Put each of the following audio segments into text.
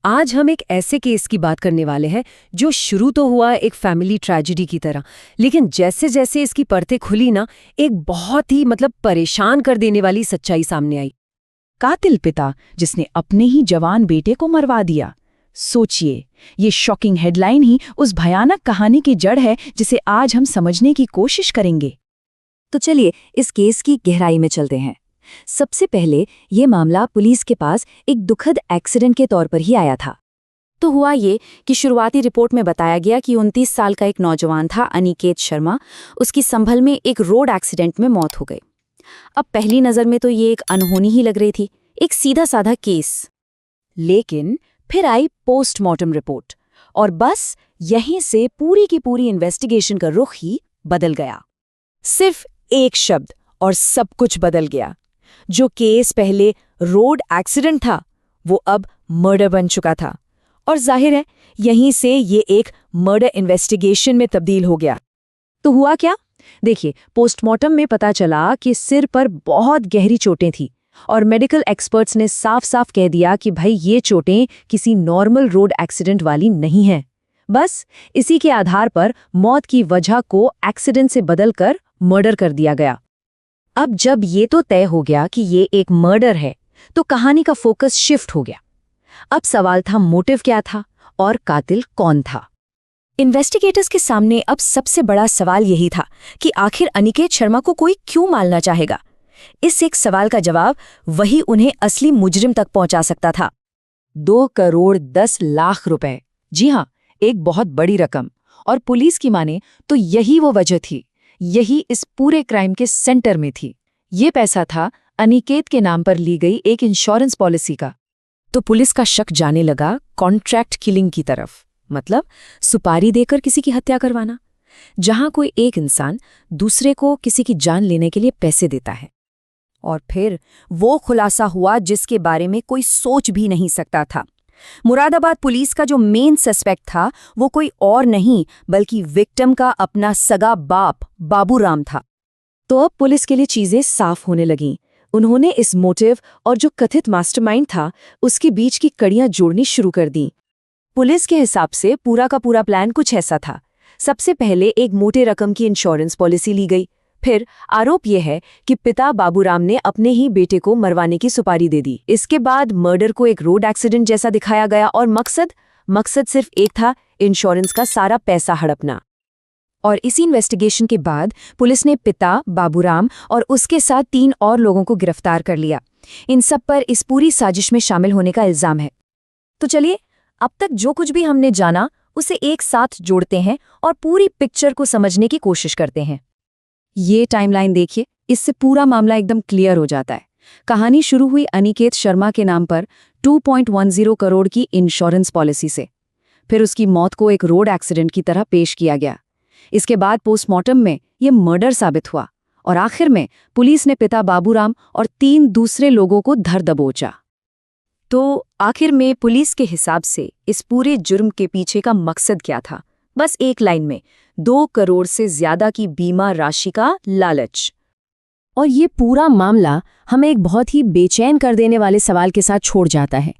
आज हम एक ऐसे केस की बात करने वाले हैं जो शुरू तो हुआ एक फैमिली ट्रेजेडी की तरह, लेकिन जैसे जैसे इसकी परतें खुली ना, एक बहुत ही परेशान कर देने वाली सच्चाई सामने आई। कातिल पिता जिसने अपने ही जवान बेटे को मरवा दिया। सोचिए, ये शॉकिंग हेडलाइन ही उस भयानक कहानी की जड़ है जिसे आज हम समझने की कोशिश करेंगे। तो चलिए इस केस की गहराई में चलते हैं। सबसे पहले ये मामला पुलिस के पास एक दुखद एक्सीडेंट के तौर पर ही आया था। तो हुआ ये कि शुरुआती रिपोर्ट में बताया गया कि 29 साल का एक नौजवान था अनिकेत शर्मा, उसकी संभल में एक रोड एक्सीडेंट में मौत हो गई। अब पहली नज़र में तो ये एक अनहोनी ही लग रही थी, एक सीधा साधा केस। लेकिन फिर आई पोस्टमार्टम रिपोर्ट और बस यहीं से पूरी की पूरी इन्वेस्टिगेशन का रुख ही बदल गया। सिर्फ एक शब्द और सब कुछ बदल गया। जो केस पहले रोड एक्सीडेंट था वो अब मर्डर बन चुका था, और जाहिर है यहीं से ये एक मर्डर इन्वेस्टिगेशन में तब्दील हो गया। तो हुआ क्या? देखिए, पोस्टमार्टम में पता चला कि सिर पर बहुत गहरी चोटें थीं और मेडिकल एक्सपर्ट्स ने साफ साफ कह दिया कि भाई ये चोटें किसी नॉर्मल रोड एक्सीडेंट वाली नहीं हैं। बस इसी के आधार पर मौत की वजह को एक्सीडेंट से बदलकर मर्डर कर दिया गया। अब जब ये तो तय हो गया कि ये एक मर्डर है, तो कहानी का फोकस शिफ्ट हो गया। अब सवाल था मोटिव क्या था और कातिल कौन था। इन्वेस्टिगेटर्स के सामने अब सबसे बड़ा सवाल यही था कि आखिर अनिकेत शर्मा को कोई क्यों मारना चाहेगा। इस एक सवाल का जवाब वही उन्हें असली मुजरिम तक पहुंचा सकता था। 2 करोड़ 10 लाख रुपए, जी हाँ, एक बहुत बड़ी रकम। और पुलिस की माने तो यही वो वजह थी, यही इस पूरे क्राइम के सेंटर में थी। ये पैसा था अनिकेत के नाम पर ली गई एक इंश्योरेंस पॉलिसी का। तो पुलिस का शक जाने लगा कॉन्ट्रैक्ट किलिंग की तरफ, मतलब सुपारी देकर किसी की हत्या करवाना, जहां कोई एक इंसान दूसरे को किसी की जान लेने के लिए पैसे देता है। और फिर वो खुलासा हुआ जिसके बारे में कोई सोच भी नहीं सकता था। मुरादाबाद पुलिस का जो मेन सस्पेक्ट था वो कोई और नहीं बल्कि विक्टिम का अपना सगा बाप बाबूराम था। तो अब पुलिस के लिए चीजें साफ होने लगीं। उन्होंने इस मोटिव और जो कथित मास्टरमाइंड था उसके बीच की कड़ियां जोड़नी शुरू कर दी। पुलिस के हिसाब से पूरा का पूरा प्लान कुछ ऐसा था। सबसे पहले एक मोटे रकम की इंश्योरेंस पॉलिसी ली गई। फिर आरोप यह है कि पिता बाबूराम ने अपने ही बेटे को मरवाने की सुपारी दे दी। इसके बाद मर्डर को एक रोड एक्सीडेंट जैसा दिखाया गया और मकसद सिर्फ एक था, इंश्योरेंस का सारा पैसा हड़पना। और इसी इन्वेस्टिगेशन के बाद पुलिस ने पिता बाबूराम और उसके साथ 3 और लोगों को गिरफ्तार कर लिया। इन सब पर इस पूरी साजिश में शामिल होने का इल्जाम है। तो चलिए अब तक जो कुछ भी हमने जाना उसे एक साथ जोड़ते हैं और पूरी पिक्चर को समझने की कोशिश करते हैं। ये टाइमलाइन देखिए, इससे पूरा मामला एकदम क्लियर हो जाता है। कहानी शुरू हुई अनिकेत शर्मा के नाम पर 2.10 करोड़ की इंश्योरेंस पॉलिसी से। फिर उसकी मौत को एक रोड एक्सीडेंट की तरह पेश किया गया। इसके बाद पोस्टमार्टम में ये मर्डर साबित हुआ और आखिर में पुलिस ने पिता बाबूराम और 3 दूसरे लोगों को धर दबोचा। तो आखिर में पुलिस के हिसाब से इस पूरे जुर्म के पीछे का मकसद क्या था? बस एक लाइन में, 2 करोड़ से ज्यादा की बीमा राशि का लालच। और ये पूरा मामला हमें एक बहुत ही बेचैन कर देने वाले सवाल के साथ छोड़ जाता है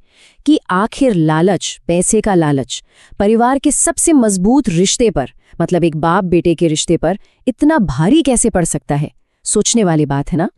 कि आखिर लालच, पैसे का लालच, परिवार के सबसे मजबूत रिश्ते पर, मतलब एक बाप बेटे के रिश्ते पर इतना भारी कैसे पड़ सकता है? सोचने वाली बात है ना।